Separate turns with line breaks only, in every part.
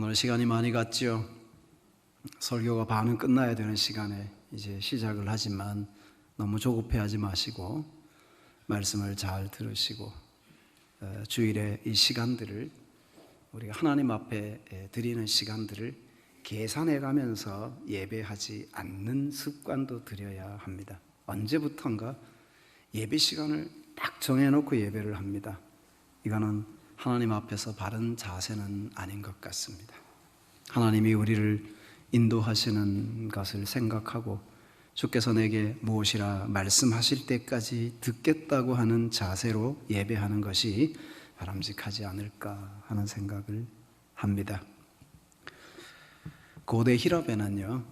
오늘 시간이 많이 갔죠. 설교가 반은 끝나야 되는 시간에 이제 시작을 하지만 너무 조급해하지 마시고 말씀을 잘 들으시고 주일에 이 시간들을 우리가 하나님 앞에 드리는 시간들을 계산해 가면서 예배하지 않는 습관도 들여야 합니다. 언제부턴가 예배 시간을 딱 정해놓고 예배를 합니다. 이거는 하나님 앞에서 바른 자세는 아닌 것 같습니다. 하나님이 우리를 인도하시는 것을 생각하고 주께서 내게 무엇이라 말씀하실 때까지 듣겠다고 하는 자세로 예배하는 것이 바람직하지 않을까 하는 생각을 합니다. 고대 히랍에는요,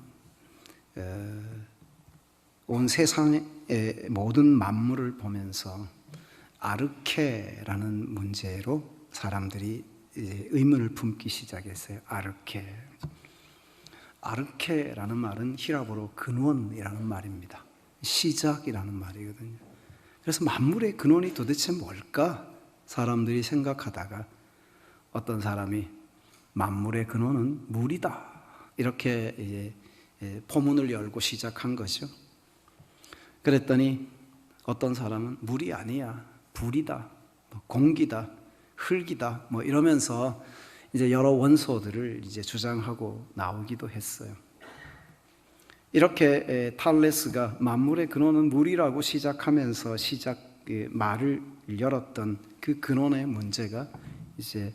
온 세상의 모든 만물을 보면서 아르케라는 문제로 사람들이 의문을 품기 시작했어요. 아르케라는 말은 히랍어로 근원이라는 말입니다. 시작이라는 말이거든요. 그래서 만물의 근원이 도대체 뭘까? 사람들이 생각하다가 어떤 사람이 만물의 근원은 물이다, 이렇게 포문을 열고 시작한 거죠. 그랬더니 어떤 사람은 물이 아니야, 불이다, 공기다, 흙이다, 이러면서 이제 여러 원소들을 이제 주장하고 나오기도 했어요. 이렇게 탈레스가 만물의 근원은 물이라고 시작하면서 말을 열었던 그 근원의 문제가 이제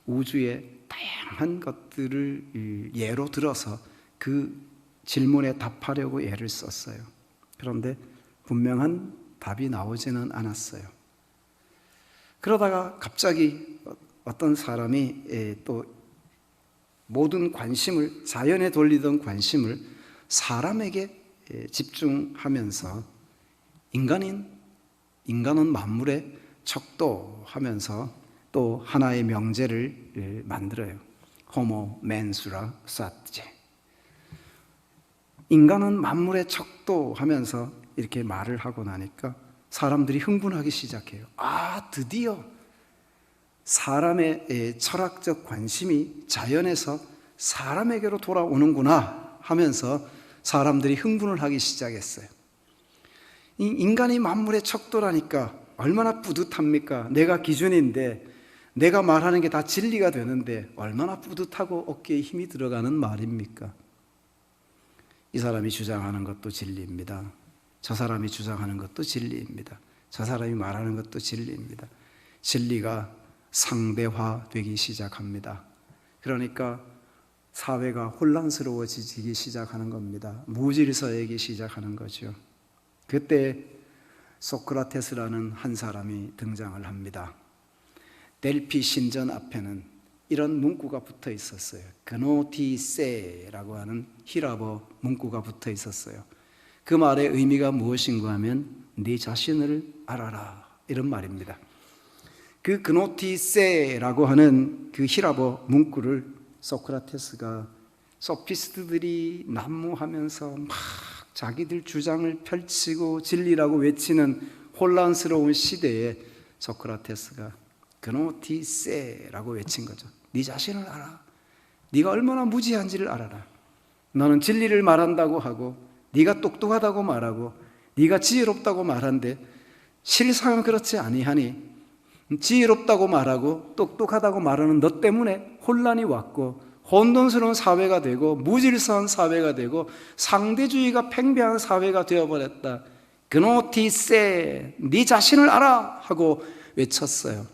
우주의 다양한 것들을 예로 들어서 그 질문에 답하려고 예를 썼어요. 그런데 분명한 답이 나오지는 않았어요. 그러다가 갑자기 어떤 사람이 또 모든 관심을, 자연에 돌리던 관심을 사람에게 집중하면서 인간은 만물의 척도하면서 또 하나의 명제를 만들어요. 호모 맨수라 사제. 인간은 만물의 척도하면서 이렇게 말을 하고 나니까 사람들이 흥분하기 시작해요. 드디어 사람의 철학적 관심이 자연에서 사람에게로 돌아오는구나 하면서 사람들이 흥분을 하기 시작했어요. 인간이 만물의 척도라니까 얼마나 뿌듯합니까? 내가 기준인데, 내가 말하는 게 다 진리가 되는데 얼마나 뿌듯하고 어깨에 힘이 들어가는 말입니까? 이 사람이 주장하는 것도 진리입니다. 저 사람이 주장하는 것도 진리입니다. 저 사람이 말하는 것도 진리입니다. 진리가 상대화되기 시작합니다. 그러니까 사회가 혼란스러워지기 시작하는 겁니다. 무질서이기 시작하는 거죠. 그때 소크라테스라는 한 사람이 등장을 합니다. 델피 신전 앞에는 이런 문구가 붙어 있었어요. 그노티세라고 하는 히랍어 문구가 붙어 있었어요. 그 말의 의미가 무엇인가 하면 네 자신을 알아라, 이런 말입니다. 그 그노티세라고 하는 그 히랍어 문구를 소크라테스가 소피스트들이 난무하면서 막 자기들 주장을 펼치고 진리라고 외치는 혼란스러운 시대에 소크라테스가 그노티세라고 외친 거죠. 네 자신을 알아. 네가 얼마나 무지한지를 알아라. 너는 진리를 말한다고 하고 네가 똑똑하다고 말하고 네가 지혜롭다고 말한데 실상은 그렇지 아니하니 지혜롭다고 말하고 똑똑하다고 말하는 너 때문에 혼란이 왔고 혼돈스러운 사회가 되고 무질서한 사회가 되고 상대주의가 팽배한 사회가 되어버렸다. 그노티세, 네 자신을 알아 하고 외쳤어요.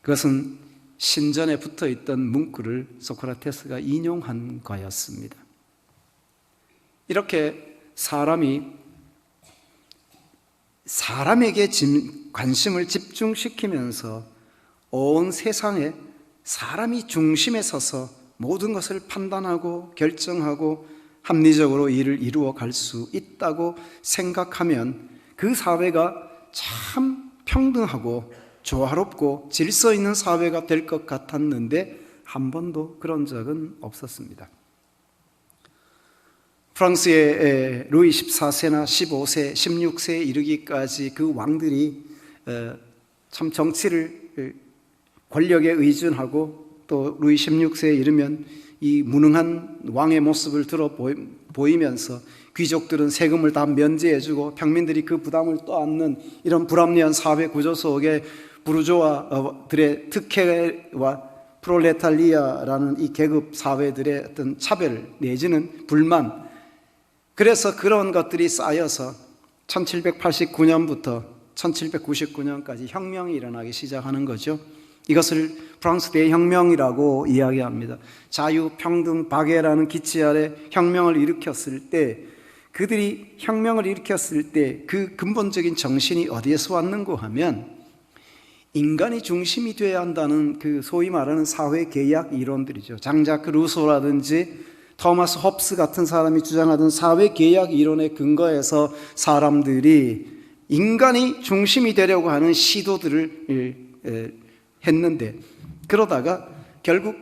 그것은 신전에 붙어있던 문구를 소크라테스가 인용한 거였습니다. 이렇게 사람에게 관심을 집중시키면서 온 세상에 사람이 중심에 서서 모든 것을 판단하고 결정하고 합리적으로 일을 이루어 갈 수 있다고 생각하면 그 사회가 참 평등하고 조화롭고 질서 있는 사회가 될 것 같았는데 한 번도 그런 적은 없었습니다. 프랑스의 루이 14세나 15세, 16세에 이르기까지 그 왕들이 참 정치를 권력에 의존하고 또 루이 16세에 이르면 이 무능한 왕의 모습을 보이면서 귀족들은 세금을 다 면제해주고 평민들이 그 부담을 떠안는 이런 불합리한 사회 구조 속에 부르주아들의 특혜와 프롤레타리아라는 이 계급 사회들의 어떤 차별 내지는 불만, 그래서 그런 것들이 쌓여서 1789년부터 1799년까지 혁명이 일어나기 시작하는 거죠. 이것을 프랑스 대혁명이라고 이야기합니다. 자유, 평등, 박애라는 기치 아래 혁명을 일으켰을 때, 그들이 혁명을 일으켰을 때 그 근본적인 정신이 어디에서 왔는고 하면 인간이 중심이 되어야 한다는 그 소위 말하는 사회계약 이론들이죠. 장자크 루소라든지 토마스 홉스 같은 사람이 주장하던 사회계약 이론에 근거해서 사람들이 인간이 중심이 되려고 하는 시도들을 했는데, 그러다가 결국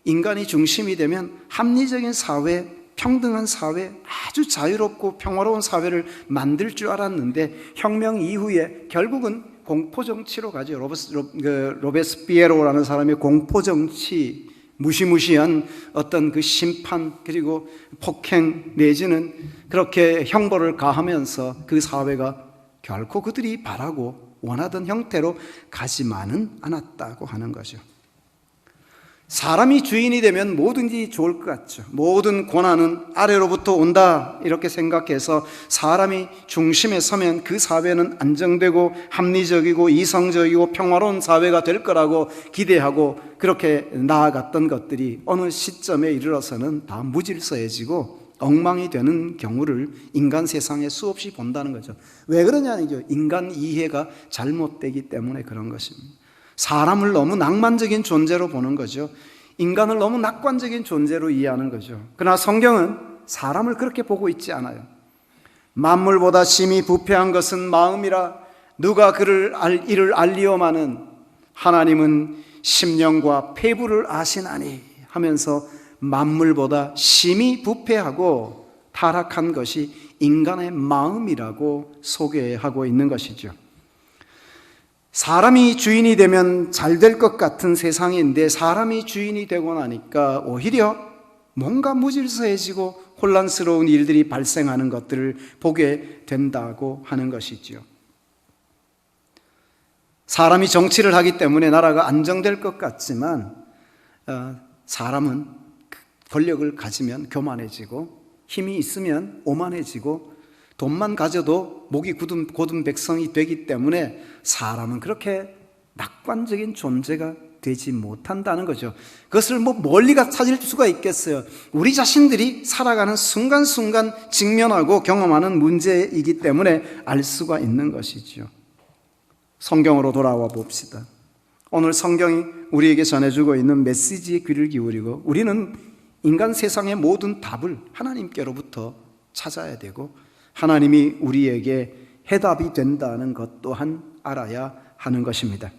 인간이 중심이 되면 합리적인 사회, 평등한 사회, 아주 자유롭고 평화로운 사회를 만들 줄 알았는데 혁명 이후에 결국은 공포정치로 가죠. 로베스피에로라는 사람이 공포정치, 무시무시한 어떤 그 심판 그리고 폭행 내지는 그렇게 형벌을 가하면서 그 사회가 결코 그들이 바라고 원하던 형태로 가지만은 않았다고 하는 거죠. 사람이 주인이 되면 뭐든지 좋을 것 같죠. 모든 권한은 아래로부터 온다 이렇게 생각해서 사람이 중심에 서면 그 사회는 안정되고 합리적이고 이성적이고 평화로운 사회가 될 거라고 기대하고 그렇게 나아갔던 것들이 어느 시점에 이르러서는 다 무질서해지고 엉망이 되는 경우를 인간 세상에 수없이 본다는 거죠. 왜 그러냐는요, 인간 이해가 잘못되기 때문에 그런 것입니다. 사람을 너무 낭만적인 존재로 보는 거죠. 인간을 너무 낙관적인 존재로 이해하는 거죠. 그러나 성경은 사람을 그렇게 보고 있지 않아요. 만물보다 심히 부패한 것은 마음이라 누가 이를 알리오마는 하나님은 심령과 폐부를 아시나니 하면서 만물보다 심히 부패하고 타락한 것이 인간의 마음이라고 소개하고 있는 것이죠. 사람이 주인이 되면 잘 될 것 같은 세상인데 사람이 주인이 되고 나니까 오히려 뭔가 무질서해지고 혼란스러운 일들이 발생하는 것들을 보게 된다고 하는 것이죠. 사람이 정치를 하기 때문에 나라가 안정될 것 같지만 사람은 권력을 가지면 교만해지고 힘이 있으면 오만해지고 돈만 가져도 목이 곧은 백성이 되기 때문에 사람은 그렇게 낙관적인 존재가 되지 못한다는 거죠. 그것을 멀리 찾을 수가 있겠어요. 우리 자신들이 살아가는 순간순간 직면하고 경험하는 문제이기 때문에 알 수가 있는 것이죠. 성경으로 돌아와 봅시다. 오늘 성경이 우리에게 전해주고 있는 메시지에 귀를 기울이고 우리는 인간 세상의 모든 답을 하나님께로부터 찾아야 되고 하나님이 우리에게 해답이 된다는 것 또한 알아야 하는 것입니다.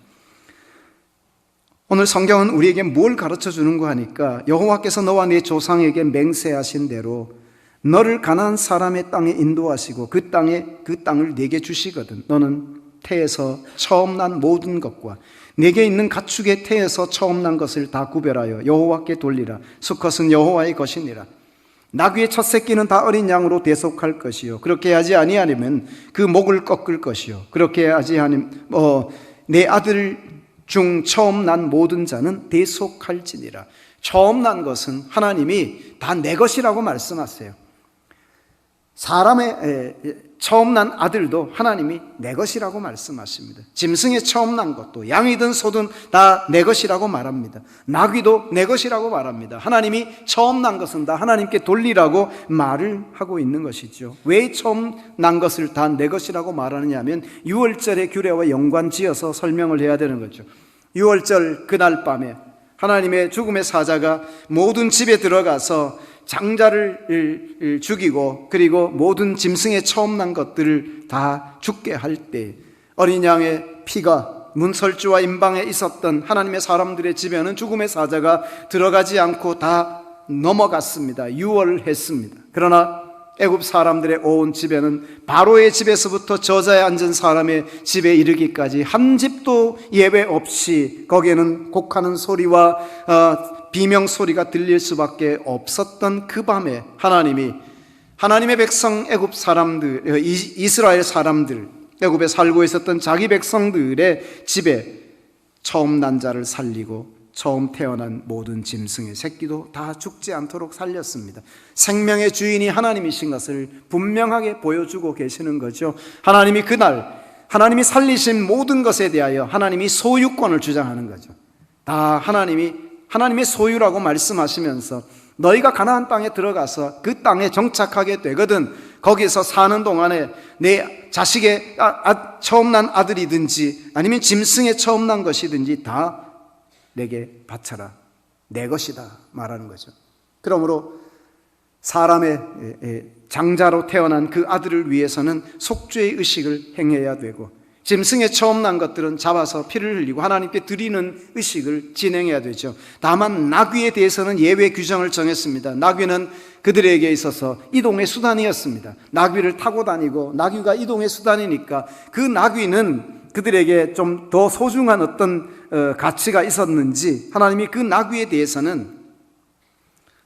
오늘 성경은 우리에게 뭘 가르쳐 주는가 하니까 여호와께서 너와 네 조상에게 맹세하신 대로 너를 가나안 사람의 땅에 인도하시고 그 땅을 네게 주시거든 너는 태에서 처음 난 모든 것과 네게 있는 가축의 태에서 처음 난 것을 다 구별하여 여호와께 돌리라. 수컷은 여호와의 것이니라. 나귀의 첫 새끼는 다 어린 양으로 대속할 것이요 그렇게 하지 아니하려면 그 목을 꺾을 것이요 그렇게 하지 아니하면 내 아들 중 처음 난 모든 자는 대속할지니라. 처음 난 것은 하나님이 다 내 것이라고 말씀하세요. 사람의 처음 난 아들도 하나님이 내 것이라고 말씀하십니다. 짐승의 처음 난 것도 양이든 소든 다 내 것이라고 말합니다. 나귀도 내 것이라고 말합니다. 하나님이 처음 난 것은 다 하나님께 돌리라고 말을 하고 있는 것이죠. 왜 처음 난 것을 다 내 것이라고 말하느냐 하면 유월절의 규례와 연관지어서 설명을 해야 되는 거죠. 유월절 그날 밤에 하나님의 죽음의 사자가 모든 집에 들어가서 장자를 죽이고 그리고 모든 짐승의 처음 난 것들을 다 죽게 할 때 어린 양의 피가 문설주와 임방에 있었던 하나님의 사람들의 집에는 죽음의 사자가 들어가지 않고 다 넘어갔습니다. 유월했습니다. 그러나 애굽 사람들의 온 집에는 바로의 집에서부터 저자에 앉은 사람의 집에 이르기까지 한 집도 예외 없이 거기에는 곡하는 소리와 비명 소리가 들릴 수밖에 없었던 그 밤에 하나님의 백성 애굽 사람들, 이스라엘 사람들, 애굽에 살고 있었던 자기 백성들의 집에 처음 난 자를 살리고 처음 태어난 모든 짐승의 새끼도 다 죽지 않도록 살렸습니다. 생명의 주인이 하나님이신 것을 분명하게 보여주고 계시는 거죠. 하나님이 그날 하나님이 살리신 모든 것에 대하여 하나님이 소유권을 주장하는 거죠. 다 하나님의 소유라고 말씀하시면서 너희가 가나안 땅에 들어가서 그 땅에 정착하게 되거든 거기서 사는 동안에 내 자식의 처음 난 아들이든지 아니면 짐승의 처음 난 것이든지 다 내게 바쳐라. 내 것이다 말하는 거죠. 그러므로 사람의 장자로 태어난 그 아들을 위해서는 속죄의 의식을 행해야 되고 짐승의 처음 난 것들은 잡아서 피를 흘리고 하나님께 드리는 의식을 진행해야 되죠. 다만 나귀에 대해서는 예외 규정을 정했습니다. 나귀는 그들에게 있어서 이동의 수단이었습니다. 나귀를 타고 다니고 나귀가 이동의 수단이니까 그 나귀는 그들에게 좀 더 소중한 어떤 가치가 있었는지 하나님이 그 나귀에 대해서는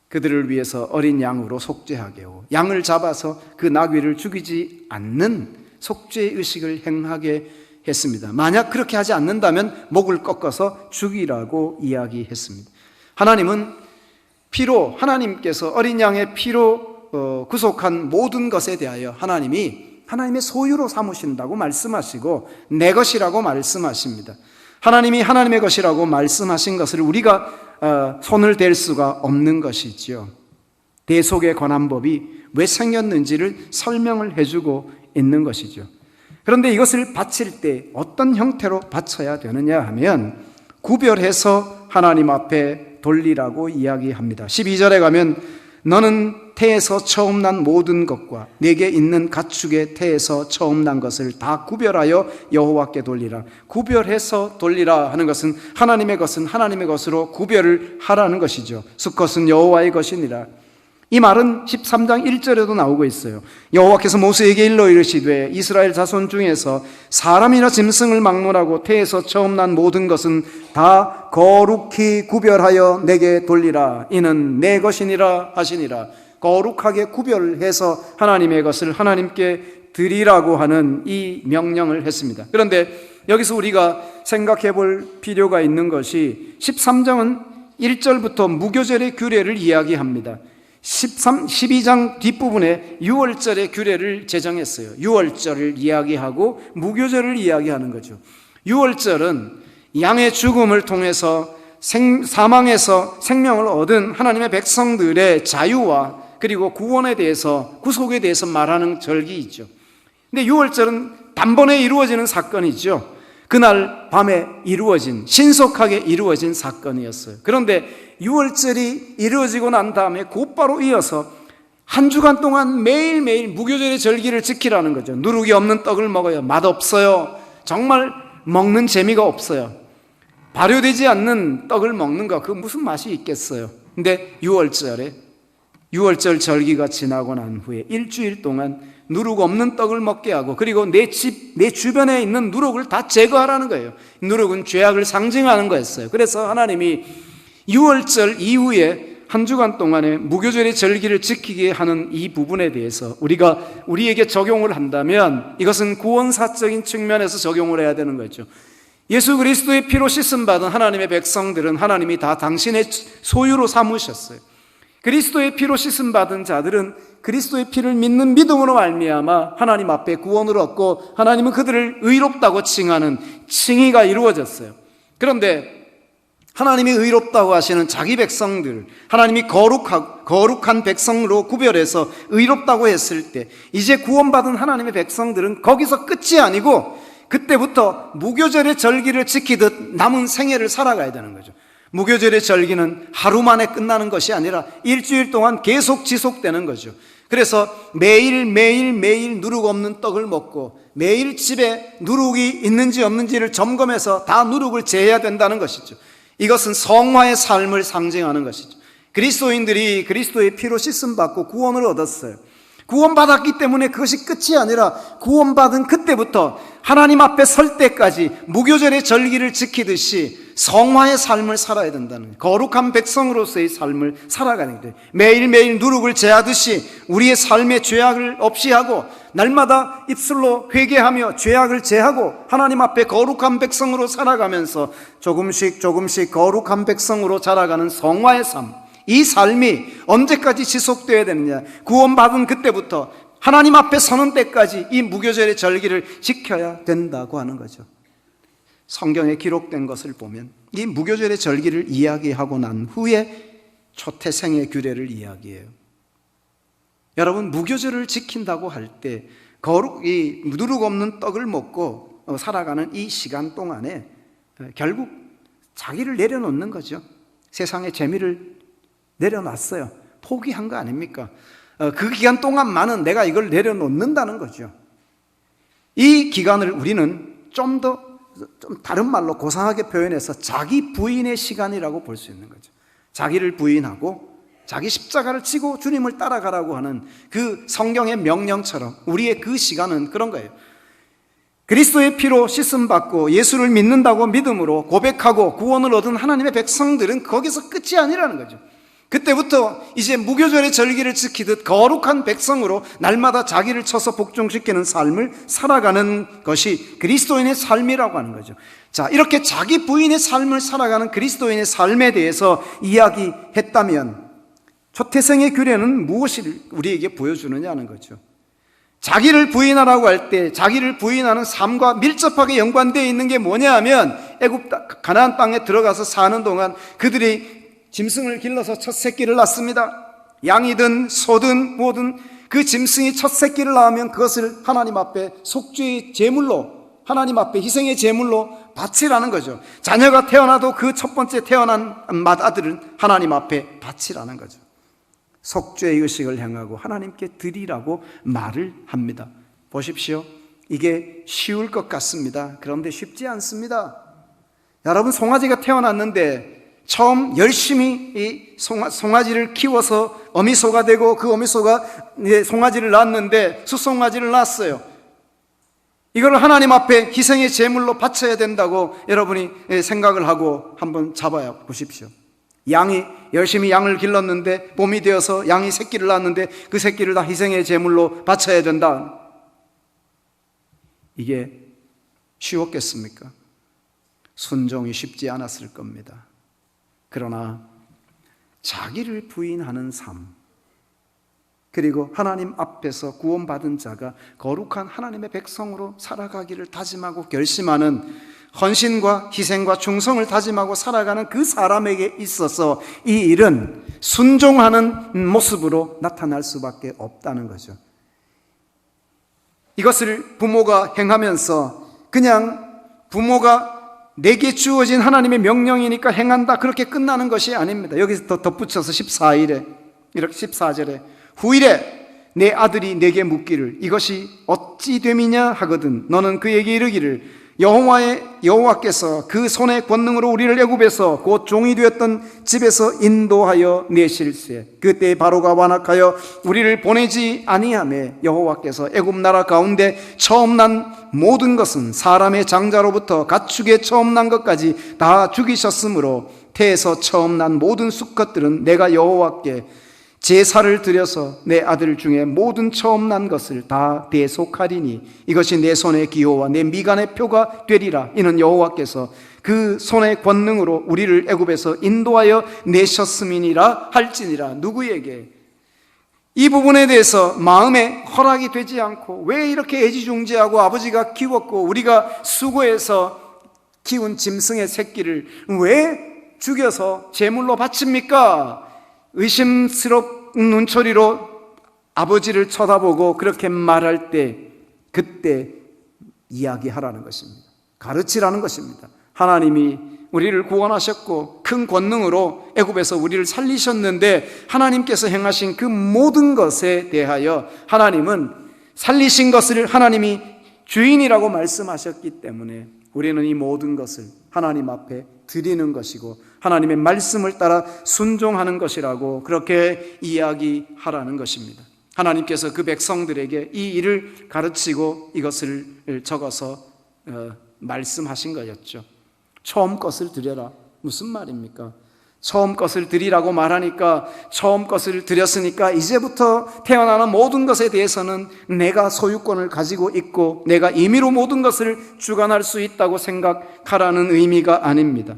그들을 위해서 어린 양으로 속죄하게 하고 양을 잡아서 그 나귀를 죽이지 않는 속죄의 의식을 행하게 했습니다. 만약 그렇게 하지 않는다면 목을 꺾어서 죽이라고 이야기했습니다. 하나님께서 어린 양의 피로 구속한 모든 것에 대하여 하나님의 소유로 삼으신다고 말씀하시고 내 것이라고 말씀하십니다. 하나님이 하나님의 것이라고 말씀하신 것을 우리가 손을 댈 수가 없는 것이지요. 대속의 권한법이 왜 생겼는지를 설명을 해주고 있는 것이죠. 그런데 이것을 바칠 때 어떤 형태로 바쳐야 되느냐 하면 구별해서 하나님 앞에 돌리라고 이야기합니다. 12절에 가면 너는 태에서 처음 난 모든 것과 내게 있는 가축의 태에서 처음 난 것을 다 구별하여 여호와께 돌리라. 구별해서 돌리라 하는 것은 하나님의 것은 하나님의 것으로 구별을 하라는 것이죠. 수컷은 여호와의 것이니라. 이 말은 13장 1절에도 나오고 있어요. 여호와께서 모세에게 일러 이르시되 이스라엘 자손 중에서 사람이나 짐승을 막론하고 태에서 처음 난 모든 것은 다 거룩히 구별하여 내게 돌리라. 이는 내 것이니라 하시니라. 거룩하게 구별해서 하나님의 것을 하나님께 드리라고 하는 이 명령을 했습니다. 그런데 여기서 우리가 생각해 볼 필요가 있는 것이 13장은 1절부터 무교절의 규례를 이야기합니다. 12장 뒷부분에 유월절의 규례를 제정했어요. 유월절을 이야기하고 무교절을 이야기하는 거죠. 유월절은 양의 죽음을 통해서 사망에서 생명을 얻은 하나님의 백성들의 자유와 그리고 구원에 대해서, 구속에 대해서 말하는 절기이죠. 근데 유월절은 단번에 이루어지는 사건이죠. 그날 밤에 신속하게 이루어진 사건이었어요. 그런데 유월절이 이루어지고 난 다음에 곧바로 이어서 한 주간 동안 매일매일 무교절의 절기를 지키라는 거죠. 누룩이 없는 떡을 먹어요. 맛없어요. 정말 먹는 재미가 없어요. 발효되지 않는 떡을 먹는 거, 그 무슨 맛이 있겠어요. 근데 유월절 절기가 지나고 난 후에 일주일 동안 누룩 없는 떡을 먹게 하고 그리고 내 주변에 있는 누룩을 다 제거하라는 거예요. 누룩은 죄악을 상징하는 거였어요. 그래서 하나님이 유월절 이후에 한 주간 동안에 무교절의 절기를 지키게 하는 이 부분에 대해서 우리에게 적용을 한다면 이것은 구원사적인 측면에서 적용을 해야 되는 거죠. 예수 그리스도의 피로 씻음 받은 하나님의 백성들은 하나님이 다 당신의 소유로 삼으셨어요. 그리스도의 피로 씻음 받은 자들은 그리스도의 피를 믿는 믿음으로 말미암아 하나님 앞에 구원을 얻고 하나님은 그들을 의롭다고 칭하는 칭의가 이루어졌어요. 그런데 하나님이 의롭다고 하시는 자기 백성들, 하나님이 거룩한 백성으로 구별해서 의롭다고 했을 때 이제 구원받은 하나님의 백성들은 거기서 끝이 아니고 그때부터 무교절의 절기를 지키듯 남은 생애를 살아가야 되는 거죠. 무교절의 절기는 하루 만에 끝나는 것이 아니라 일주일 동안 계속 지속되는 거죠. 그래서 매일 누룩 없는 떡을 먹고 매일 집에 누룩이 있는지 없는지를 점검해서 다 누룩을 제해야 된다는 것이죠. 이것은 성화의 삶을 상징하는 것이죠. 그리스도인들이 그리스도의 피로 씻음 받고 구원을 얻었어요. 구원받았기 때문에 그것이 끝이 아니라 구원받은 그때부터 하나님 앞에 설 때까지 무교절의 절기를 지키듯이 성화의 삶을 살아야 된다는, 거룩한 백성으로서의 삶을 살아가는 거예요. 매일매일 누룩을 제하듯이 우리의 삶에 죄악을 없이 하고 날마다 입술로 회개하며 죄악을 제하고 하나님 앞에 거룩한 백성으로 살아가면서 조금씩 거룩한 백성으로 자라가는 성화의 삶, 이 삶이 언제까지 지속되어야 되느냐? 구원받은 그때부터 하나님 앞에 서는 때까지 이 무교절의 절기를 지켜야 된다고 하는 거죠. 성경에 기록된 것을 보면 이 무교절의 절기를 이야기하고 난 후에 초태생의 규례를 이야기해요. 여러분, 무교절을 지킨다고 할 때 이 누룩 없는 떡을 먹고 살아가는 이 시간 동안에 결국 자기를 내려놓는 거죠. 세상의 재미를 내려놨어요. 포기한 거 아닙니까? 그 기간 동안만은 내가 이걸 내려놓는다는 거죠. 이 기간을 우리는 좀 다른 말로 고상하게 표현해서 자기 부인의 시간이라고 볼 수 있는 거죠. 자기를 부인하고 자기 십자가를 지고 주님을 따라가라고 하는 그 성경의 명령처럼 우리의 그 시간은 그런 거예요. 그리스도의 피로 씻음받고 예수를 믿는다고 믿음으로 고백하고 구원을 얻은 하나님의 백성들은 거기서 끝이 아니라는 거죠. 그때부터 이제 무교절의 절기를 지키듯 거룩한 백성으로 날마다 자기를 쳐서 복종시키는 삶을 살아가는 것이 그리스도인의 삶이라고 하는 거죠. 자, 이렇게 자기 부인의 삶을 살아가는 그리스도인의 삶에 대해서 이야기했다면 초태생의 규례는 무엇을 우리에게 보여주느냐는 거죠. 자기를 부인하라고 할 때 자기를 부인하는 삶과 밀접하게 연관되어 있는 게 뭐냐 하면 애굽 가나안 땅에 들어가서 사는 동안 그들이 짐승을 길러서 첫 새끼를 낳습니다. 양이든 소든 뭐든 그 짐승이 첫 새끼를 낳으면 그것을 하나님 앞에 속죄의 제물로, 하나님 앞에 희생의 제물로 바치라는 거죠. 자녀가 태어나도 그 첫 번째 태어난 맏아들은 하나님 앞에 바치라는 거죠. 속죄의 의식을 행하고 하나님께 드리라고 말을 합니다. 보십시오. 이게 쉬울 것 같습니다. 그런데 쉽지 않습니다. 여러분, 송아지가 태어났는데 처음 열심히 이 송아지를 키워서 어미소가 되고 그 어미소가 송아지를 낳았는데 숫송아지를 낳았어요. 이걸 하나님 앞에 희생의 제물로 바쳐야 된다고 여러분이 생각을 하고 한번 잡아야 보십시오. 양이 열심히 양을 길렀는데 봄이 되어서 양이 새끼를 낳았는데 그 새끼를 다 희생의 제물로 바쳐야 된다. 이게 쉬웠겠습니까? 순종이 쉽지 않았을 겁니다. 그러나 자기를 부인하는 삶, 그리고 하나님 앞에서 구원받은 자가 거룩한 하나님의 백성으로 살아가기를 다짐하고 결심하는 헌신과 희생과 충성을 다짐하고 살아가는 그 사람에게 있어서 이 일은 순종하는 모습으로 나타날 수밖에 없다는 거죠. 이것을 부모가 행하면서 그냥 부모가 내게 주어진 하나님의 명령이니까 행한다, 그렇게 끝나는 것이 아닙니다. 여기서 더 덧붙여서 14절에 후일에 내 아들이 내게 묻기를 이것이 어찌 됨이냐 하거든 너는 그에게 이르기를 여호와께서 그 손의 권능으로 우리를 애굽에서 곧 종이 되었던 집에서 인도하여 내실세 그때 바로가 완악하여 우리를 보내지 아니하매 여호와께서 애굽 나라 가운데 처음 난 모든 것은 사람의 장자로부터 가축의 처음 난 것까지 다 죽이셨으므로 태에서 처음 난 모든 수컷들은 내가 여호와께 제사를 드려서 내 아들 중에 모든 처음 난 것을 다 대속하리니 이것이 내 손의 기호와 내 미간의 표가 되리라. 이는 여호와께서 그 손의 권능으로 우리를 애굽에서 인도하여 내셨음이니라 할지니라. 누구에게? 이 부분에 대해서 마음에 허락이 되지 않고 왜 이렇게 애지중지하고 아버지가 키웠고 우리가 수고해서 키운 짐승의 새끼를 왜 죽여서 제물로 바칩니까? 의심스럽은 눈초리로 아버지를 쳐다보고 그렇게 말할 때 그때 이야기하라는 것입니다. 가르치라는 것입니다. 하나님이 우리를 구원하셨고 큰 권능으로 애굽에서 우리를 살리셨는데 하나님께서 행하신 그 모든 것에 대하여 하나님은 살리신 것을 하나님이 주인이라고 말씀하셨기 때문에 우리는 이 모든 것을 하나님 앞에 드리는 것이고 하나님의 말씀을 따라 순종하는 것이라고 그렇게 이야기하라는 것입니다. 하나님께서 그 백성들에게 이 일을 가르치고 이것을 적어서 말씀하신 거였죠. 처음 것을 드려라. 무슨 말입니까? 처음 것을 드리라고 말하니까 처음 것을 드렸으니까 이제부터 태어나는 모든 것에 대해서는 내가 소유권을 가지고 있고 내가 임의로 모든 것을 주관할 수 있다고 생각하라는 의미가 아닙니다.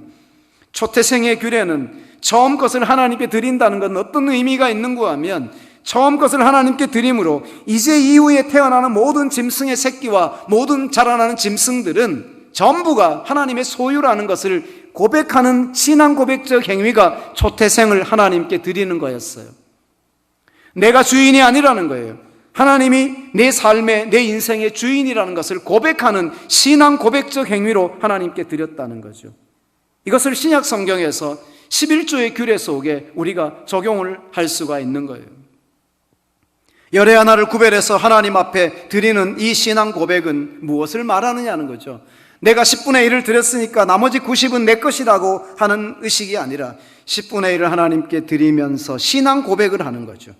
초태생의 규례는 처음 것을 하나님께 드린다는 건 어떤 의미가 있는가 하면 처음 것을 하나님께 드림으로 이제 이후에 태어나는 모든 짐승의 새끼와 모든 자라나는 짐승들은 전부가 하나님의 소유라는 것을 고백하는 신앙 고백적 행위가 초태생을 하나님께 드리는 거였어요. 내가 주인이 아니라는 거예요. 하나님이 내 삶의, 내 인생의 주인이라는 것을 고백하는 신앙 고백적 행위로 하나님께 드렸다는 거죠. 이것을 신약 성경에서 11조의 규례 속에 우리가 적용을 할 수가 있는 거예요. 열의 하나를 구별해서 하나님 앞에 드리는 이 신앙 고백은 무엇을 말하느냐는 거죠. 내가 10분의 1을 드렸으니까 나머지 90은 내 것이라고 하는 의식이 아니라 10분의 1을 하나님께 드리면서 신앙 고백을 하는 거죠.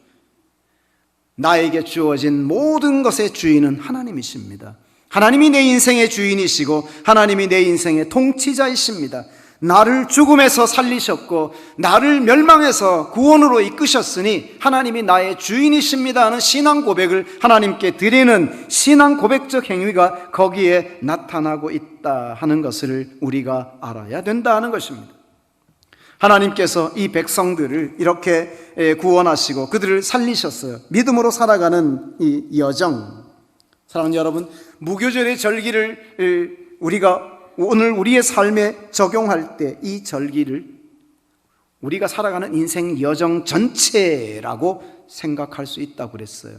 나에게 주어진 모든 것의 주인은 하나님이십니다. 하나님이 내 인생의 주인이시고 하나님이 내 인생의 통치자이십니다. 나를 죽음에서 살리셨고 나를 멸망에서 구원으로 이끄셨으니 하나님이 나의 주인이십니다 하는 신앙 고백을 하나님께 드리는 신앙 고백적 행위가 거기에 나타나고 있다 하는 것을 우리가 알아야 된다 하는 것입니다. 하나님께서 이 백성들을 이렇게 구원하시고 그들을 살리셨어요. 믿음으로 살아가는 이 여정, 사랑하는 여러분, 무교절의 절기를 우리가 오늘 우리의 삶에 적용할 때 이 절기를 우리가 살아가는 인생 여정 전체라고 생각할 수 있다고 그랬어요.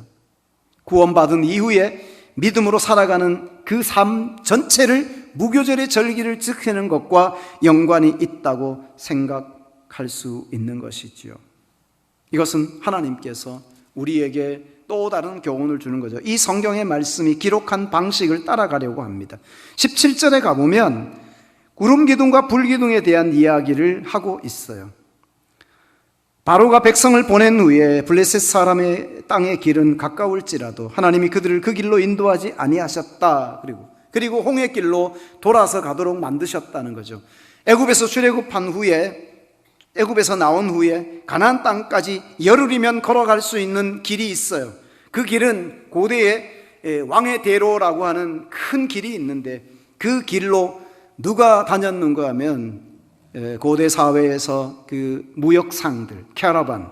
구원받은 이후에 믿음으로 살아가는 그 삶 전체를 무교절의 절기를 지키는 것과 연관이 있다고 생각할 수 있는 것이지요. 이것은 하나님께서 우리에게 또 다른 교훈을 주는 거죠. 이 성경의 말씀이 기록한 방식을 따라가려고 합니다. 17절에 가보면 구름기둥과 불기둥에 대한 이야기를 하고 있어요. 바로가 백성을 보낸 후에 블레셋 사람의 땅의 길은 가까울지라도 하나님이 그들을 그 길로 인도하지 아니하셨다. 그리고 홍해 길로 돌아서 가도록 만드셨다는 거죠. 애굽에서 출애굽한 후에 애굽에서 나온 후에 가나안 땅까지 열흘이면 걸어갈 수 있는 길이 있어요. 그 길은 고대의 왕의 대로라고 하는 큰 길이 있는데 그 길로 누가 다녔는가 하면 고대 사회에서 그 무역상들, 캐러반,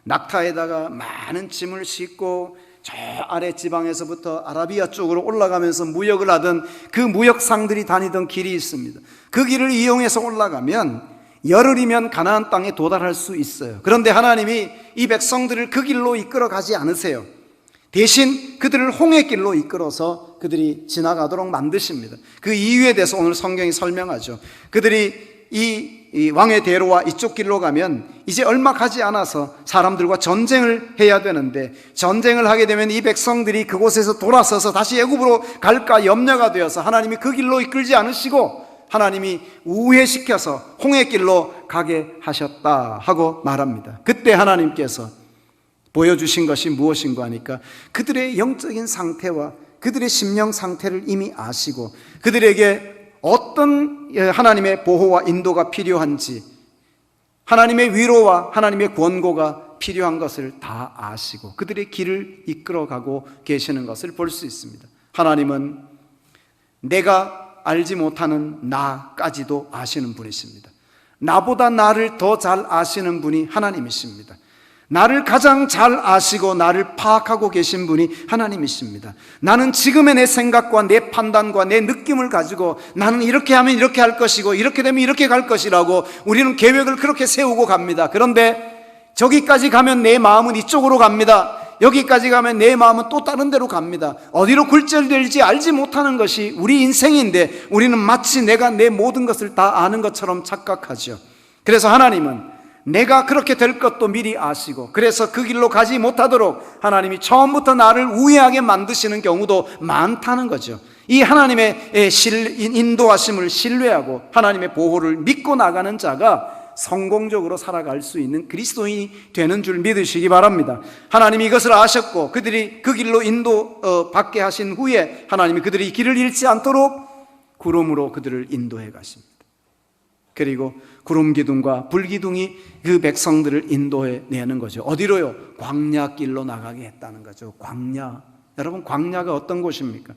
낙타에다가 많은 짐을 싣고 저 아래 지방에서부터 아라비아 쪽으로 올라가면서 무역을 하던 그 무역상들이 다니던 길이 있습니다. 그 길을 이용해서 올라가면 열흘이면 가나안 땅에 도달할 수 있어요. 그런데 하나님이 이 백성들을 그 길로 이끌어 가지 않으세요. 대신 그들을 홍해길로 이끌어서 그들이 지나가도록 만드십니다. 그 이유에 대해서 오늘 성경이 설명하죠. 그들이 이 왕의 대로와 이쪽 길로 가면 이제 얼마 가지 않아서 사람들과 전쟁을 해야 되는데 전쟁을 하게 되면 이 백성들이 그곳에서 돌아서서 다시 애굽으로 갈까 염려가 되어서 하나님이 그 길로 이끌지 않으시고 하나님이 우회시켜서 홍해길로 가게 하셨다 하고 말합니다. 그때 하나님께서 보여주신 것이 무엇인가 하니까 그들의 영적인 상태와 그들의 심령 상태를 이미 아시고 그들에게 어떤 하나님의 보호와 인도가 필요한지 하나님의 위로와 하나님의 권고가 필요한 것을 다 아시고 그들의 길을 이끌어가고 계시는 것을 볼 수 있습니다. 하나님은 내가 알지 못하는 나까지도 아시는 분이십니다. 나보다 나를 더 잘 아시는 분이 하나님이십니다. 나를 가장 잘 아시고 나를 파악하고 계신 분이 하나님이십니다. 나는 지금의 내 생각과 내 판단과 내 느낌을 가지고 나는 이렇게 하면 이렇게 할 것이고 이렇게 되면 이렇게 갈 것이라고 우리는 계획을 그렇게 세우고 갑니다. 그런데 저기까지 가면 내 마음은 이쪽으로 갑니다. 여기까지 가면 내 마음은 또 다른 데로 갑니다. 어디로 굴절될지 알지 못하는 것이 우리 인생인데 우리는 마치 내가 내 모든 것을 다 아는 것처럼 착각하죠. 그래서 하나님은 내가 그렇게 될 것도 미리 아시고 그래서 그 길로 가지 못하도록 하나님이 처음부터 나를 우회하게 만드시는 경우도 많다는 거죠. 이 하나님의 인도하심을 신뢰하고 하나님의 보호를 믿고 나가는 자가 성공적으로 살아갈 수 있는 그리스도인이 되는 줄 믿으시기 바랍니다. 하나님이 이것을 아셨고 그들이 그 길로 인도받게 하신 후에 하나님이 그들이 길을 잃지 않도록 구름으로 그들을 인도해 가십니다. 그리고 구름 기둥과 불 기둥이 그 백성들을 인도해 내는 거죠. 어디로요? 광야길로 나가게 했다는 거죠. 광야. 여러분, 광야가 어떤 곳입니까?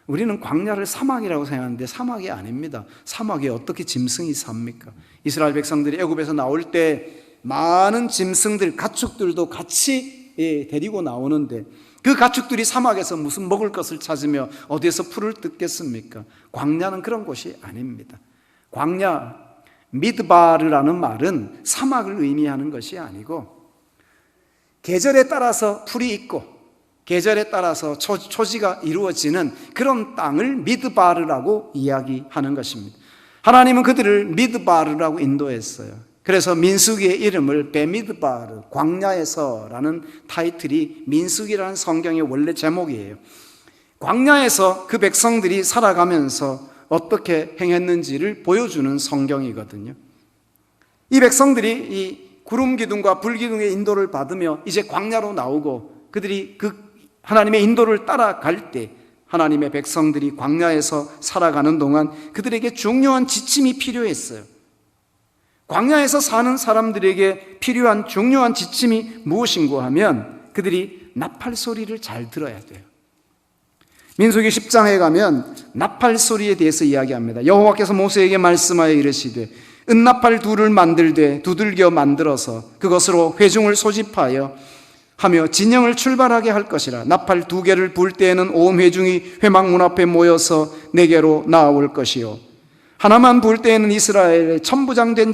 우리는 광야를 사막이라고 생각하는데 사막이 아닙니다. 사막에 어떻게 짐승이 삽니까? 이스라엘 백성들이 애굽에서 나올 때 많은 짐승들, 가축들도 같이 데리고 나오는데 그 가축들이 사막에서 무슨 먹을 것을 찾으며 어디에서 풀을 뜯겠습니까? 광야는 그런 곳이 아닙니다. 광야, 미드바르라는 말은 사막을 의미하는 것이 아니고 계절에 따라서 풀이 있고 계절에 따라서 초지가 이루어지는 그런 땅을 미드바르라고 이야기하는 것입니다. 하나님은 그들을 미드바르라고 인도했어요. 그래서 민수기의 이름을 베미드바르, 광야에서라는 타이틀이 민수기라는 성경의 원래 제목이에요. 광야에서 그 백성들이 살아가면서 어떻게 행했는지를 보여주는 성경이거든요. 이 백성들이 이 구름 기둥과 불 기둥의 인도를 받으며 이제 광야로 나오고 그들이 그 하나님의 인도를 따라갈 때 하나님의 백성들이 광야에서 살아가는 동안 그들에게 중요한 지침이 필요했어요. 광야에서 사는 사람들에게 필요한 중요한 지침이 무엇인가 하면 그들이 나팔 소리를 잘 들어야 돼요. 민수기 10장에 가면 나팔 소리에 대해서 이야기합니다. 여호와께서 모세에게 말씀하여 이르시되 은나팔 둘을 만들되 두들겨 만들어서 그것으로 회중을 소집하여 하며 진영을 출발하게 할 것이라. 나팔 2개를 불 때에는 온 회중이 회막문 앞에 모여서 내게로 나아올 것이요 하나만 불 때에는 이스라엘의 천부장된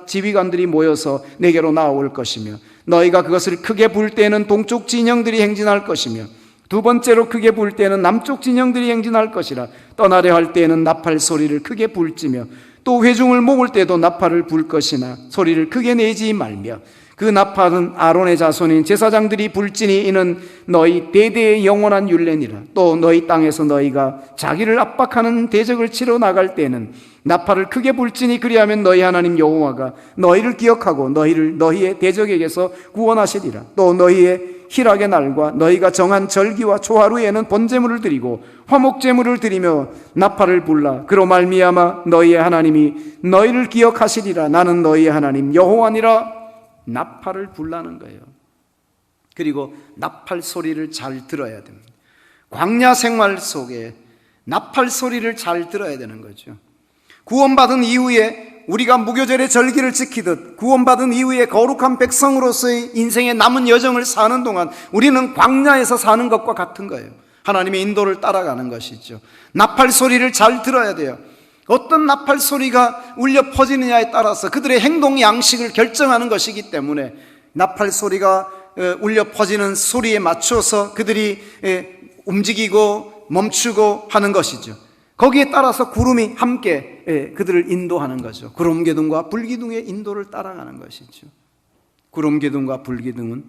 지휘관들이 모여서 내게로 나아올 것이며 너희가 그것을 크게 불 때에는 동쪽 진영들이 행진할 것이며 두 번째로 크게 불 때에는 남쪽 진영들이 행진할 것이라. 떠나려 할 때에는 나팔 소리를 크게 불지며 또 회중을 모을 때도 나팔을 불 것이나 소리를 크게 내지 말며 그 나팔은 아론의 자손인 제사장들이 불지니 이는 너희 대대의 영원한 율례니라. 또 너희 땅에서 너희가 자기를 압박하는 대적을 치러 나갈 때는 나팔을 크게 불지니 그리하면 너희 하나님 여호와가 너희를 기억하고 너희를 너희의 대적에게서 구원하시리라. 또 너희의 희락의 날과 너희가 정한 절기와 초하루에는 번제물을 드리고 화목제물을 드리며 나팔을 불라. 그로 말미암아 너희의 하나님이 너희를 기억하시리라. 나는 너희의 하나님 여호와니라. 나팔을 불라는 거예요. 그리고 나팔 소리를 잘 들어야 됩니다. 광야 생활 속에 나팔 소리를 잘 들어야 되는 거죠. 구원받은 이후에 우리가 무교절의 절기를 지키듯 구원받은 이후에 거룩한 백성으로서의 인생의 남은 여정을 사는 동안 우리는 광야에서 사는 것과 같은 거예요. 하나님의 인도를 따라가는 것이죠. 나팔 소리를 잘 들어야 돼요. 어떤 나팔 소리가 울려 퍼지느냐에 따라서 그들의 행동 양식을 결정하는 것이기 때문에 나팔 소리가 울려 퍼지는 소리에 맞춰서 그들이 움직이고 멈추고 하는 것이죠. 거기에 따라서 구름이 함께 그들을 인도하는 거죠. 구름 기둥과 불 기둥의 인도를 따라가는 것이죠. 구름 기둥과 불 기둥은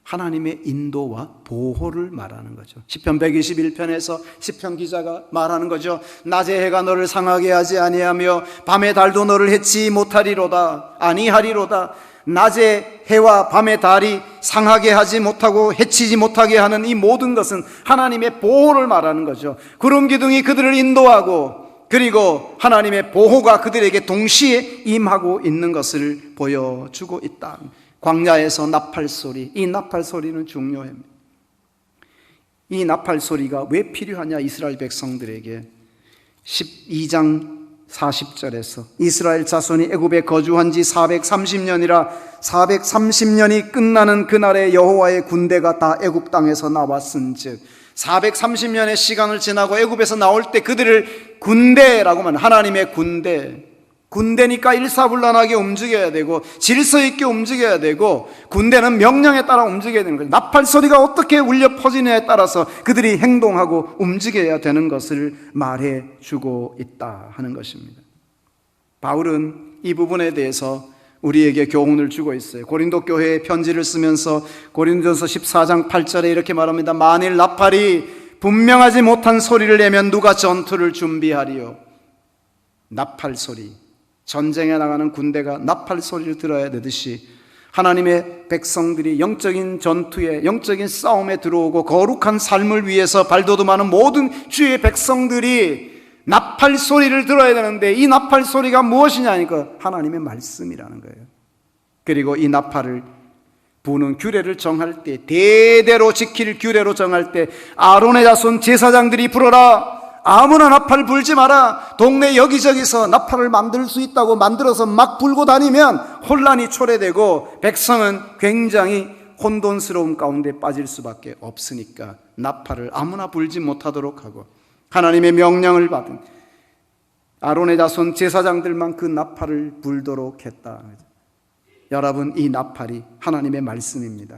하나님의 인도와 보호를 말하는 거죠. 시편 121편에서 시편 기자가 말하는 거죠. 낮에 해가 너를 상하게 하지 아니하며 밤의 달도 너를 해치 못하리로다. 아니하리로다. 낮에 해와 밤의 달이 상하게 하지 못하고 해치지 못하게 하는 이 모든 것은 하나님의 보호를 말하는 거죠. 구름 기둥이 그들을 인도하고 그리고 하나님의 보호가 그들에게 동시에 임하고 있는 것을 보여주고 있다. 광야에서 나팔 소리, 이 나팔 소리는 중요합니다. 이 나팔 소리가 왜 필요하냐? 이스라엘 백성들에게 12장 40절에서 이스라엘 자손이 애굽에 거주한 지 430년이라 430년이 끝나는 그날에 여호와의 군대가 다 애굽 땅에서 나왔은즉 430년의 시간을 지나고 애굽에서 나올 때 그들을 군대라고 말하는 하나님의 군대니까 일사불란하게 움직여야 되고 질서 있게 움직여야 되고 군대는 명령에 따라 움직여야 되는 거예요. 나팔 소리가 어떻게 울려 퍼지느냐에 따라서 그들이 행동하고 움직여야 되는 것을 말해주고 있다 하는 것입니다. 바울은 이 부분에 대해서 우리에게 교훈을 주고 있어요. 고린도 교회에 편지를 쓰면서 고린도전서 14장 8절에 이렇게 말합니다. 만일 나팔이 분명하지 못한 소리를 내면 누가 전투를 준비하리요? 나팔 소리, 전쟁에 나가는 군대가 나팔 소리를 들어야 되듯이 하나님의 백성들이 영적인 전투에, 영적인 싸움에 들어오고 거룩한 삶을 위해서 발돋움하는 모든 주의 백성들이 나팔 소리를 들어야 되는데, 이 나팔 소리가 무엇이냐니까 하나님의 말씀이라는 거예요. 그리고 이 나팔을 부는 규례를 정할 때, 대대로 지킬 규례로 정할 때 아론의 자손 제사장들이 불어라. 아무나 나팔 불지 마라. 동네 여기저기서 나팔을 만들 수 있다고 만들어서 막 불고 다니면 혼란이 초래되고 백성은 굉장히 혼돈스러운 가운데 빠질 수밖에 없으니까 나팔을 아무나 불지 못하도록 하고, 하나님의 명령을 받은 아론의 자손 제사장들만 그 나팔을 불도록 했다. 여러분, 이 나팔이 하나님의 말씀입니다.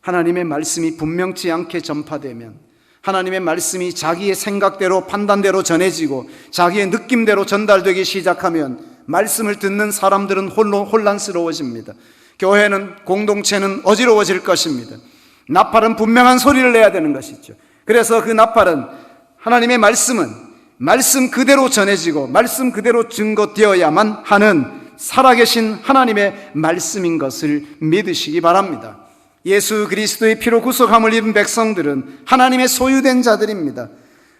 하나님의 말씀이 분명치 않게 전파되면, 하나님의 말씀이 자기의 생각대로 판단대로 전해지고 자기의 느낌대로 전달되기 시작하면 말씀을 듣는 사람들은 혼란스러워집니다. 교회는, 공동체는 어지러워질 것입니다. 나팔은 분명한 소리를 내야 되는 것이죠. 그래서 그 나팔은, 하나님의 말씀은 말씀 그대로 전해지고 말씀 그대로 증거되어야만 하는 살아계신 하나님의 말씀인 것을 믿으시기 바랍니다. 예수 그리스도의 피로 구속함을 입은 백성들은 하나님의 소유된 자들입니다.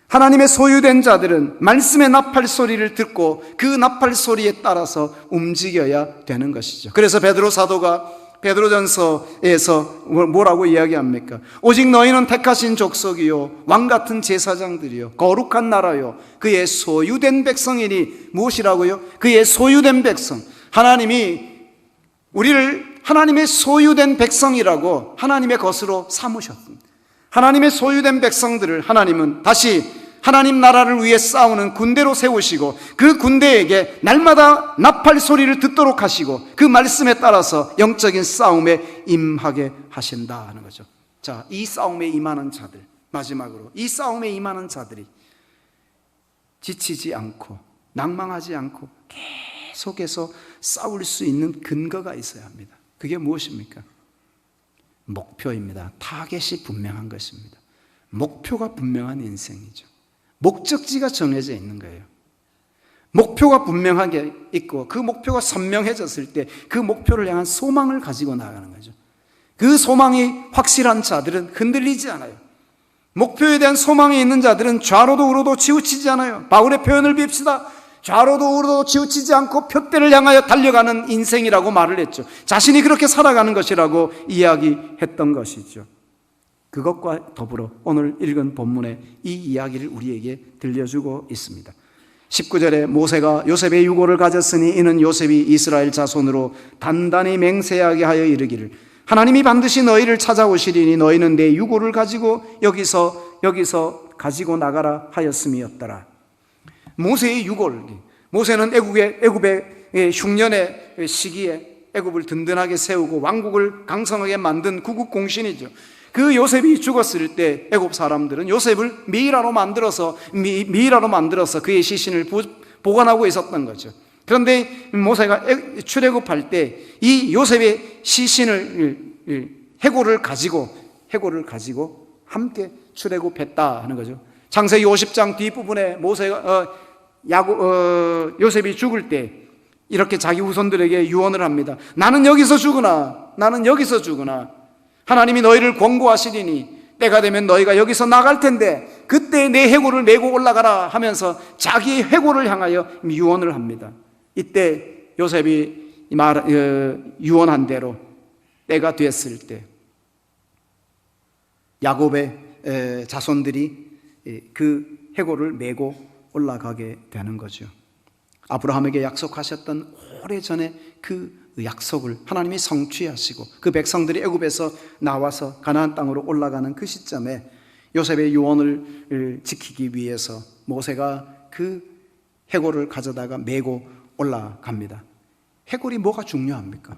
하나님의 소유된 자들은 말씀의 나팔 소리를 듣고 그 나팔 소리에 따라서 움직여야 되는 것이죠. 그래서 베드로 사도가 베드로전서에서 뭐라고 이야기합니까? 오직 너희는 택하신 족속이요 왕같은 제사장들이요 거룩한 나라요 그의 소유된 백성이니. 무엇이라고요? 그의 소유된 백성. 하나님이 우리를 하나님의 소유된 백성이라고 하나님의 것으로 삼으셨습니다. 하나님의 소유된 백성들을 하나님은 다시 하나님 나라를 위해 싸우는 군대로 세우시고 그 군대에게 날마다 나팔 소리를 듣도록 하시고 그 말씀에 따라서 영적인 싸움에 임하게 하신다 하는 거죠. 자, 이 싸움에 임하는 자들, 마지막으로 이 싸움에 임하는 자들이 지치지 않고 낭망하지 않고 계속해서 싸울 수 있는 근거가 있어야 합니다. 그게 무엇입니까? 목표입니다. 타겟이 분명한 것입니다. 목표가 분명한 인생이죠. 목적지가 정해져 있는 거예요. 목표가 분명하게 있고 그 목표가 선명해졌을 때 그 목표를 향한 소망을 가지고 나가는 거죠. 그 소망이 확실한 자들은 흔들리지 않아요. 목표에 대한 소망이 있는 자들은 좌로도 우로도 치우치지 않아요. 바울의 표현을 빕시다. 좌로도 우로도 치우치지 않고 표대를 향하여 달려가는 인생이라고 말을 했죠. 자신이 그렇게 살아가는 것이라고 이야기했던 것이죠. 그것과 더불어 오늘 읽은 본문에 이 이야기를 우리에게 들려주고 있습니다. 19절에 모세가 요셉의 유고를 가졌으니 이는 요셉이 이스라엘 자손으로 단단히 맹세하게 하여 이르기를 하나님이 반드시 너희를 찾아오시리니 너희는 내 유고를 가지고 여기서 가지고 나가라 하였음이었더라. 모세의 유고를, 모세는 애굽의 흉년의 시기에 애굽을 든든하게 세우고 왕국을 강성하게 만든 구국 공신이죠. 그 요셉이 죽었을 때 애굽 사람들은 요셉을 미이라로 만들어서 그의 시신을 보관하고 있었던 거죠. 그런데 모세가 출애굽할 때 이 요셉의 시신을 해골을 가지고 함께 출애굽했다 하는 거죠. 창세기 50장 뒷부분에 모세가 요셉이 죽을 때 이렇게 자기 후손들에게 유언을 합니다. 나는 여기서 죽으나 하나님이 너희를 권고하시리니 때가 되면 너희가 여기서 나갈 텐데 그때 내 해골을 메고 올라가라 하면서 자기의 해골을 향하여 유언을 합니다. 이때 요셉이 유언한 대로 때가 됐을 때 야곱의 자손들이 그 해골을 메고 올라가게 되는 거죠. 아브라함에게 약속하셨던 오래전에 그 약속을 하나님이 성취하시고 그 백성들이 애굽에서 나와서 가나안 땅으로 올라가는 그 시점에 요셉의 유언을 지키기 위해서 모세가 그 해골을 가져다가 메고 올라갑니다. 해골이 뭐가 중요합니까?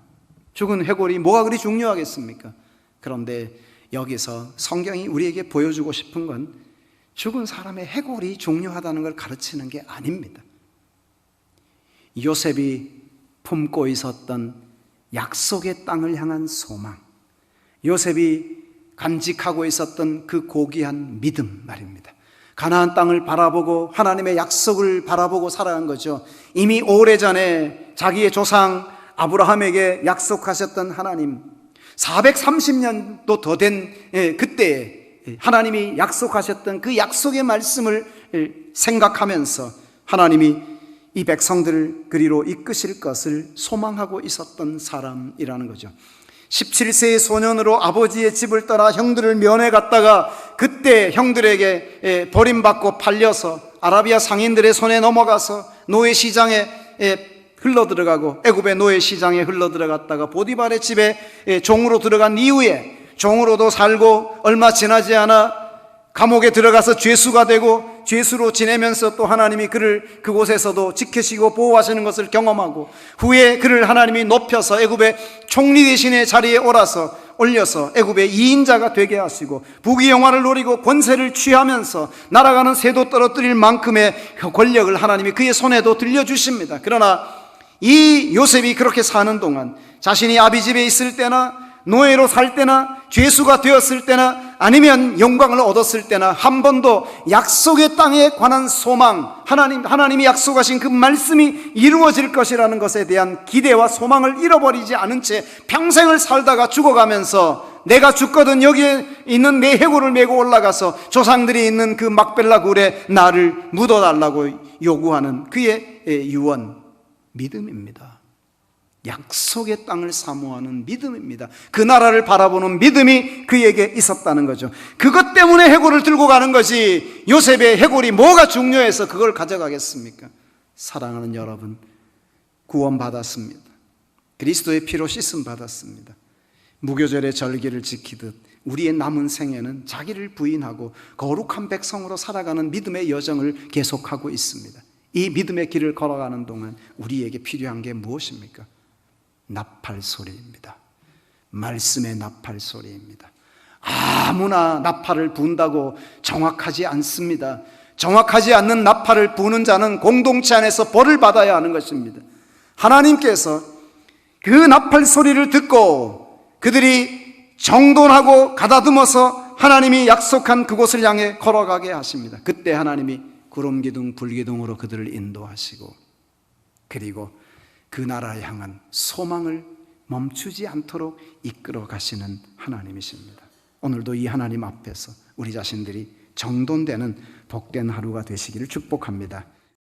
죽은 해골이 뭐가 그리 중요하겠습니까? 그런데 여기서 성경이 우리에게 보여주고 싶은 건 죽은 사람의 해골이 중요하다는 걸 가르치는 게 아닙니다. 요셉이 품고 있었던 약속의 땅을 향한 소망, 요셉이 간직하고 있었던 그 고귀한 믿음 말입니다. 가나안 땅을 바라보고 하나님의 약속을 바라보고 살아간 거죠. 이미 오래전에 자기의 조상 아브라함에게 약속하셨던 하나님, 430년도 더 된 그때에 하나님이 약속하셨던 그 약속의 말씀을 생각하면서 하나님이 이 백성들을 그리로 이끄실 것을 소망하고 있었던 사람이라는 거죠. 17세의 소년으로 아버지의 집을 떠나 형들을 면회 갔다가 그때 형들에게 버림받고 팔려서 아라비아 상인들의 손에 넘어가서 노예 시장에 흘러들어가고 애굽의 노예 시장에 흘러들어갔다가 보디발의 집에 종으로 들어간 이후에 종으로도 살고 얼마 지나지 않아 감옥에 들어가서 죄수가 되고 죄수로 지내면서 또 하나님이 그를 그곳에서도 지키시고 보호하시는 것을 경험하고 후에 그를 하나님이 높여서 애굽의 총리 대신의 자리에 올려서 애굽의 2인자가 되게 하시고 부귀영화를 누리고 권세를 취하면서 날아가는 새도 떨어뜨릴 만큼의 권력을 하나님이 그의 손에도 들려주십니다. 그러나 이 요셉이 그렇게 사는 동안 자신이 아비 집에 있을 때나 노예로 살 때나 죄수가 되었을 때나 아니면 영광을 얻었을 때나 한 번도 약속의 땅에 관한 소망, 하나님이 약속하신 그 말씀이 이루어질 것이라는 것에 대한 기대와 소망을 잃어버리지 않은 채 평생을 살다가 죽어가면서 내가 죽거든 여기에 있는 내 해골을 메고 올라가서 조상들이 있는 그 막벨라 굴에 나를 묻어달라고 요구하는 그의 유언, 믿음입니다. 약속의 땅을 사모하는 믿음입니다. 그 나라를 바라보는 믿음이 그에게 있었다는 거죠. 그것 때문에 해골을 들고 가는 것이, 요셉의 해골이 뭐가 중요해서 그걸 가져가겠습니까? 사랑하는 여러분, 구원받았습니다. 그리스도의 피로 씻음 받았습니다. 무교절의 절기를 지키듯 우리의 남은 생애는 자기를 부인하고 거룩한 백성으로 살아가는 믿음의 여정을 계속하고 있습니다. 이 믿음의 길을 걸어가는 동안 우리에게 필요한 게 무엇입니까? 나팔 소리입니다. 말씀의 나팔 소리입니다. 아무나 나팔을 분다고 정확하지 않습니다. 정확하지 않는 나팔을 부는 자는 공동체 안에서 벌을 받아야 하는 것입니다. 하나님께서 그 나팔 소리를 듣고 그들이 정돈하고 가다듬어서 하나님이 약속한 그곳을 향해 걸어가게 하십니다. 그때 하나님이 구름기둥 불기둥으로 그들을 인도하시고 그리고 그 나라에 향한 소망을 멈추지 않도록 이끌어 가시는 하나님이십니다. 오늘도 이 하나님 앞에서 우리 자신들이 정돈되는 복된 하루가 되시기를 축복합니다.